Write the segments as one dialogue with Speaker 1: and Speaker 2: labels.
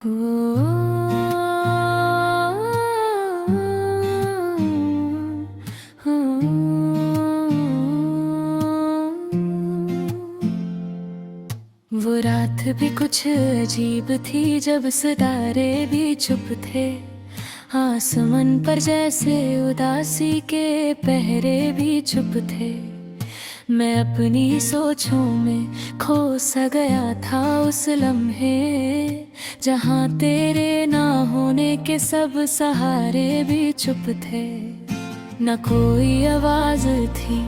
Speaker 1: वो रात भी कुछ अजीब थी जब सितारे भी चुप थे। आसमान पर जैसे उदासी के पहरे भी चुप थे। मैं अपनी सोचों में खो सा गया था उस लम्हे, जहाँ तेरे ना होने के सब सहारे भी चुप थे। न कोई आवाज थी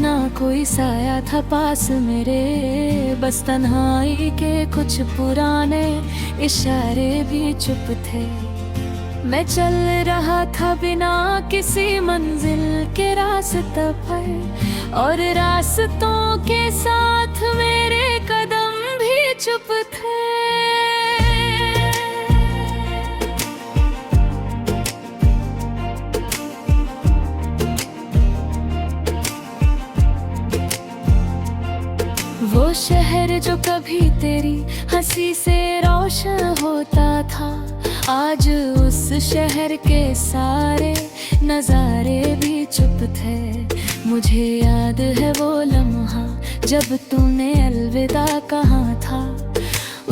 Speaker 1: ना कोई साया था पास मेरे, बस तन्हाई के कुछ पुराने इशारे भी चुप थे। मैं चल रहा था बिना किसी मंजिल के रास्ते पर, और रास्तों के साथ मेरे कदम भी चुप थे। वो शहर जो कभी तेरी हंसी से रोशन होता था, आज उस शहर के सारे नजारे भी चुप थे। मुझे याद है वो लम्हा जब तूने अलविदा कहा था।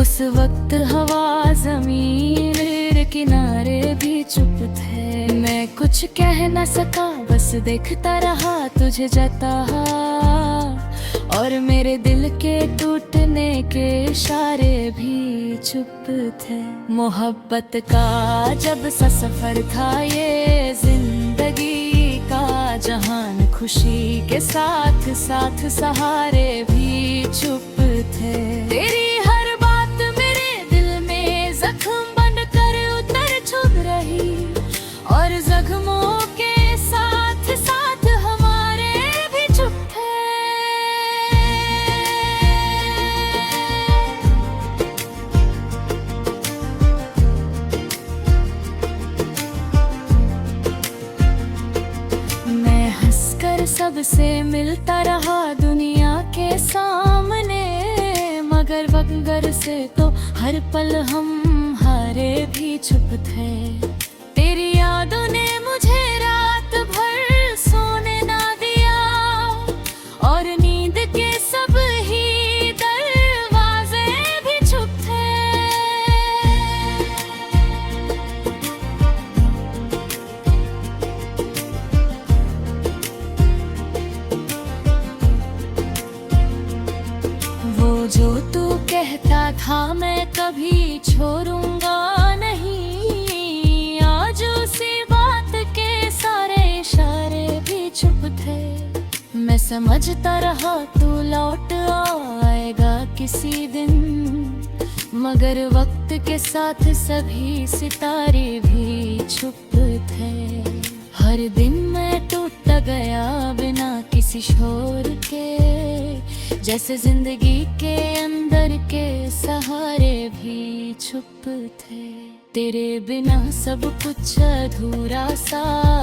Speaker 1: उस वक्त हवा जमीन किनारे भी चुप थे। मैं कुछ कह न सका, बस देखता रहा तुझे जाता, और मेरे दिल के टूटने के इशारे भी चुप थे। मोहब्बत का जब सा सफर था ये जिंदगी का, जहान खुशी के साथ साथ सहारे भी चुप थे। तेरी हर बात मेरे दिल में जख्म बनकर उतर छुप रही, और जख्मों के साथ साथ हमारे भी चुप थे। सबसे मिलता रहा दुनिया के सामने, मगर वगर से तो हर पल हम हारे भी चुप थे। तेरी यादों ने मुझे रात भर सोने ना दिया, और नींद के सब ही दरवाजे भी चुप थे। जो तू कहता था मैं कभी छोड़ूंगा नहीं, आज उसी बात के सारे इशारे भी चुप थे। मैं समझता रहा तू लौट आएगा किसी दिन, मगर वक्त के साथ सभी सितारे भी चुप थे। हर दिन मैं टूटता गया बिना किसी शोर के, जैसे जिंदगी के अंदर के सहारे भी चुप थे। तेरे बिना सब कुछ अधूरा सा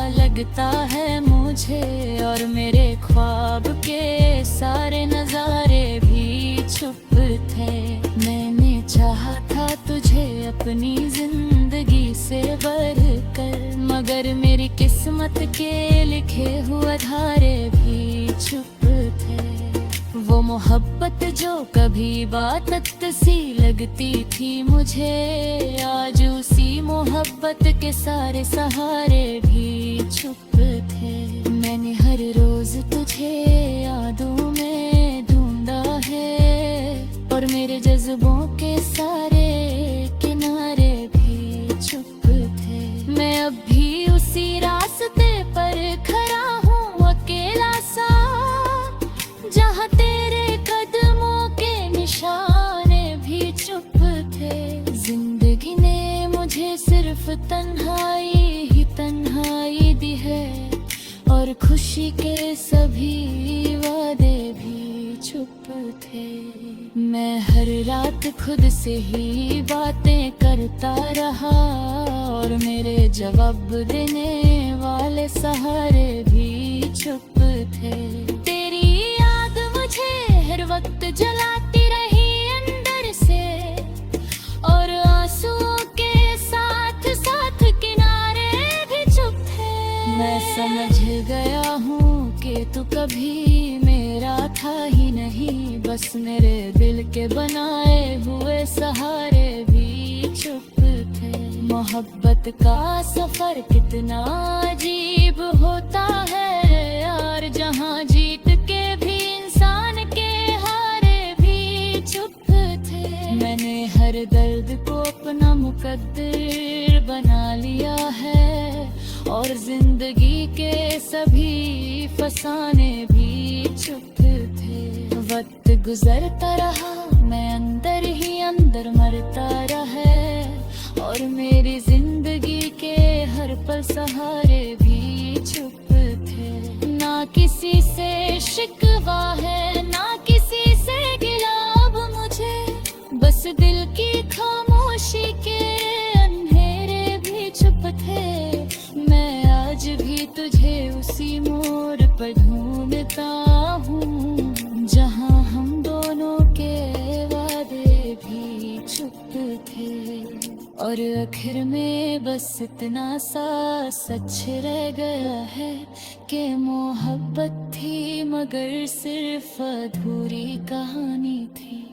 Speaker 1: लगता है मुझे, और मेरे ख्वाब के सारे नजारे भी चुप थे। मैंने चाहा था तुझे अपनी जिंदगी से बढ़कर, मगर मेरी किस्मत के लिखे हुए धारे भी चुप थे। वो मोहब्बत जो कभी बात सी लगती थी मुझे, आज उसी मोहब्बत के सारे सहारे भी चुप थे। मैंने हर रोज तुझे यादों में ढूंढा है, और मेरे जज्बों के सारे किनारे भी चुप थे। मैं अब भी उसी रास्ते पर खड़ा हूँ अकेला सा, जहाँ तेरे कदमों के निशाने भी चुप थे। जिंदगी ने मुझे सिर्फ तन्हाई ही तन्हाई दी है, और खुशी के सभी वादे भी चुप थे। मैं हर रात खुद से ही बातें करता रहा, और मेरे जवाब देने वाले सहारे भी चुप थे। तेरी याद मुझे हर वक्त जलाती रही अंदर से, और आंसुओं समझ गया हूँ कि तू कभी मेरा था ही नहीं, बस मेरे दिल के बनाए हुए सहारे भी चुप थे। मोहब्बत का सफर कितना अजीब होता है यार, जहाँ जीत के भी इंसान के हारे भी चुप थे। मैंने हर दर्द को अपना मुकद्दर बना लिया है, और जिंदगी के सभी फसाने भी चुप थे। वक्त गुजरता रहा, मैं अंदर ही अंदर मरता रहा, और मेरी जिंदगी के हर पल सहारे भी चुप थे। ना किसी से शिकवा है, ना किसी से गिला अब मुझे, बस दिल की खामोशी के अंधेरे भी चुप थे। मैं आज भी तुझे उसी मोड़ पर ढूंढता हूँ, जहाँ हम दोनों के वादे भी चुप थे। और आखिर में बस इतना सा सच रह गया है कि मोहब्बत थी मगर सिर्फ अधूरी कहानी थी।